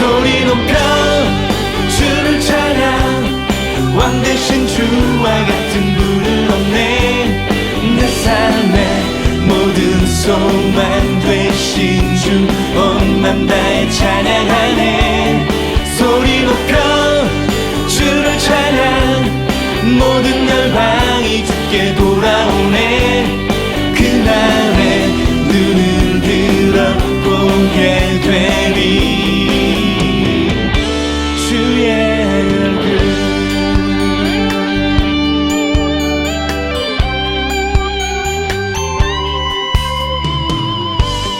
소리 높여 주를 찬양. 왕 되신 주와 같은 분은 없네. 내 삶의 모든 소망 되신 주 온 맘 다해 찬양하네. 소리 높여 주를 찬양. 모든 열방이 주께 돌아오네. 그날에 눈을 들어 보게 되리 주의 얼굴.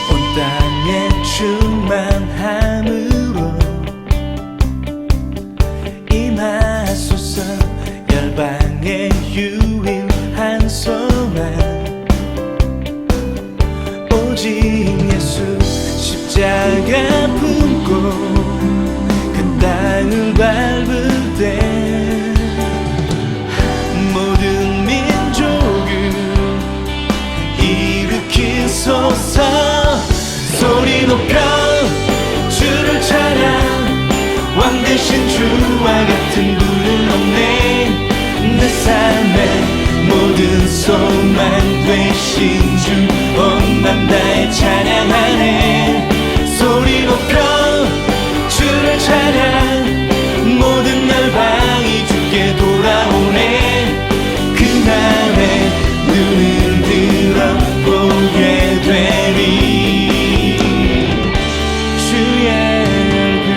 온 땅에 충만함으로 임하소서. 열방의 유일한 소망 오직 예수. 십자가 품고 그 땅을 밟을 때 모든 민족을 일으키소서. 소리 높여 주를 찬양. 왕 되신 주와 같은 분은 없네. 내 삶의 모든 소망 되신 주 온 맘 다해 찬양하네. 소리 높여 주를 찬양. 모든 열방이 주께 돌아오네. 그날에 눈을 들어 보게 되리 주의 얼굴.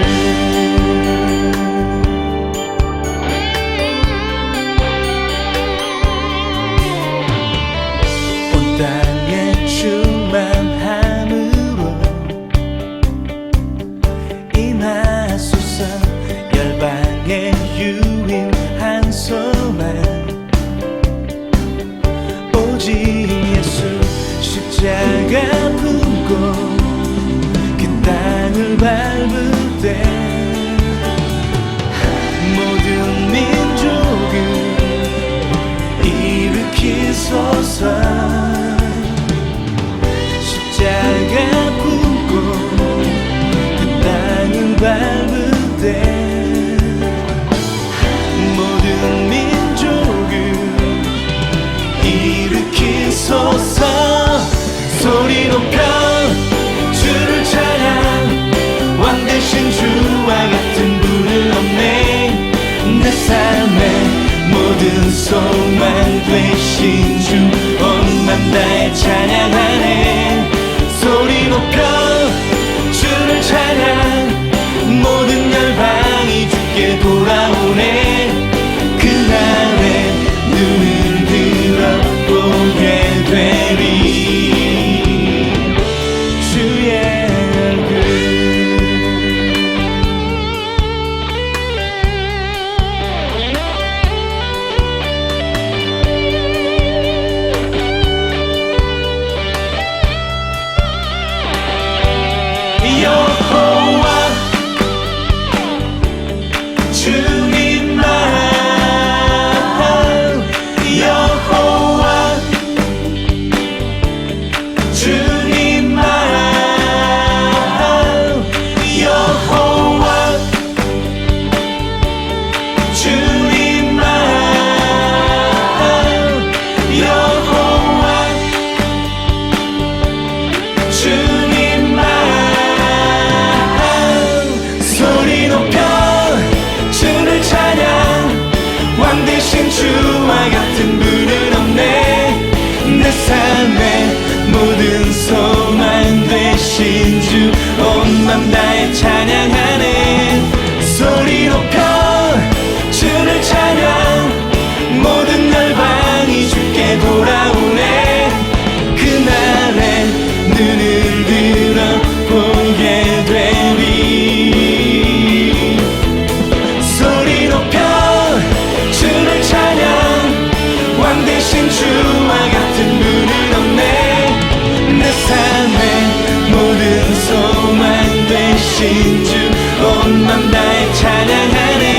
온 땅에 충만함으로 임하소서. 열방의 유일한 소망 오직 예수. 십자가 품고 그 땅을 밟을 때 모든 민족을 일으키소서. 십자가 품고 그 땅을 밟을 때 모든 민족을 일으키소서. 소리 높여 주를 찬양. 왕 되신 주와 같은 분은 없네. 내 삶의 모든 소망 되신 주 온 맘 다해 찬양하네. 소리 높여 주를 찬양. 모든 열방이 주께 돌아오네. 그날에 눈을 들어 보게 되리 주의 얼굴. 여호와 주님만. 여호와 주님만. 여호와 주님만. 여호와 주님만. 소리 높여 주를 찬양. 왕 되신 주와 같은 분은 없네. 내 삶의 모든 소망 되신 주 온 맘 다해 찬양하네. 소리 높여 주를 찬양. 모든 열방이 주께 돌아오네. 그날에 눈을 들어 보게 되리 소리 높여 주를 찬양. 왕 되신 주와 같은 분은 없네. 내 삶의 모든 소망 되신 주 온 맘 다해 찬양하네.